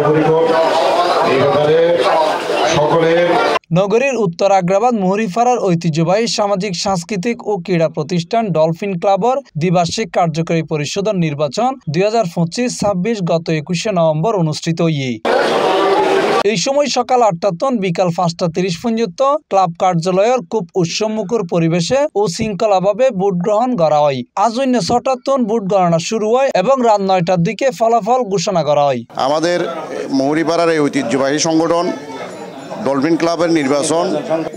বদ্ধপরিকর এই ব্যাপারে সকলের। নগরীর উত্তর আগ্রাবাদ মুহুরীপাড়ার ঐতিহ্যবাহী সামাজিক সাংস্কৃতিক ও ক্রীড়া প্রতিষ্ঠান ডলফিন ক্লাবর দ্বিবার্ষিক কার্যকরী পরিষদের নির্বাচন 2025-26 গত 21 নভেম্বর অনুষ্ঠিত এই সময় সকাল 8টা বিকাল 5:30 পর্যন্ত ক্লাব কার্যালয়ের খুব উৎসবমুখর পরিবেশে ও শৃঙ্খলাভাবে ভোট গ্রহণ করা হয়। আজ 6টা ভোট গণনা শুরু হয় এবং রাত 9টার দিকে ফলাফল ঘোষণা করা হয়। আমাদের মুহুরীপাড়ার এই ঐতিহ্যবাহী সংগঠন ডলফিন ক্লাবের নির্বাচন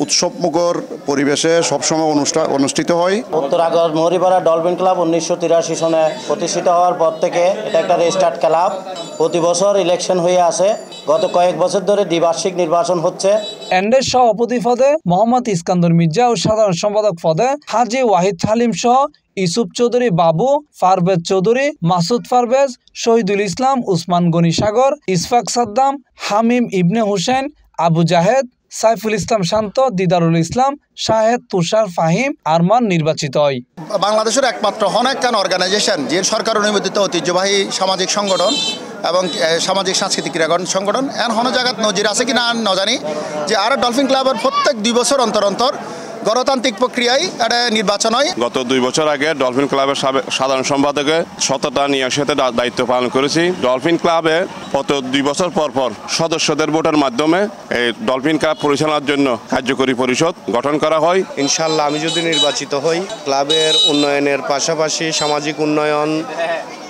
উৎসবমুখর পরিবেশে সবসময় অনুষ্ঠিত হয়। উত্তর আগ্রাবাদ মুহুরীপাড়া ডলফিন ক্লাব 1983 সনে প্রতিষ্ঠিত হওয়ার পর থেকে এটা একটা রেজিস্টার্ড ক্লাব। প্রতি বছর ইলেকশন হয়ে আসে। গত কয়েক বছর ধরে দ্বিবার্ষিক নির্বাচন হচ্ছে। এন্ডের সভাপতি পদে মোহাম্মদ ইস্কান্দর মির্জা ও সাধারণ সম্পাদক পদে হাজি ওয়াহিদ হালিম সহ ইউসুফ চৌধুরী বাবু, পারভেজ চৌধুরী, মাসুদ পারভেজ, শহীদুল ইসলাম, উসমান গনি সাগর, ইসফাক সাদ্দাম, হামিম ইবনে হুসেন, আবু জাহেদ, সাইফুল ইসলাম শান্ত, দিদারুল ইসলাম, শাহেদ, তুষার, ফাহিম, আরমান নির্বাচিত হয়। বাংলাদেশের একমাত্র হনেকান অর্গানাইজেশন যে সরকার অনুমোদিত ঐতিহ্যবাহী সামাজিক সংগঠন এবং সামাজিক সাংস্কৃতিক ক্রীড়া সংগঠন এর হন জায়গাত নজির আছে কিনা ন জানি যে আর ডলফিন ক্লাবের প্রত্যেক 2 বছর অন্তর অন্তর গণতান্ত্রিক প্রক্রিয়ায় একটা নির্বাচন হয়। গত 2 বছর আগে ডলফিন ক্লাবের সাধারণ সম্পাদকে সততা নিয়ে সাথে দায়িত্ব পালন করেছি। ডলফিন ক্লাবে গত 2 বছর পর পর সদস্যদের ভোটের মাধ্যমে এই ডলফিন ক্লাব পরিচালনার জন্য কার্যকরী পরিষদ গঠন করা হয়। ইনশাআল্লাহ আমি যদি নির্বাচিত হই, ক্লাবের উন্নয়নের পাশাপাশি সামাজিক উন্নয়ন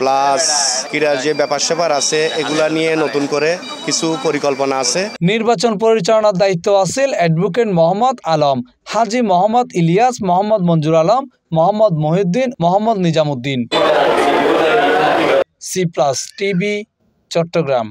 প্লাস ক্রীড়ার যে ব্যাপার স্যাপার আছে এগুলা নিয়ে নতুন করে কিছু পরিকল্পনা আছে। নির্বাচন পরিচালনার দায়িত্ব আছে advocate Mohammad Alam, Haji Mohammad Ilias, Mohammad Manjur Alam, Mohammad Mohiuddin, Mohammad Nizamuddin. C+ TV Chittagong.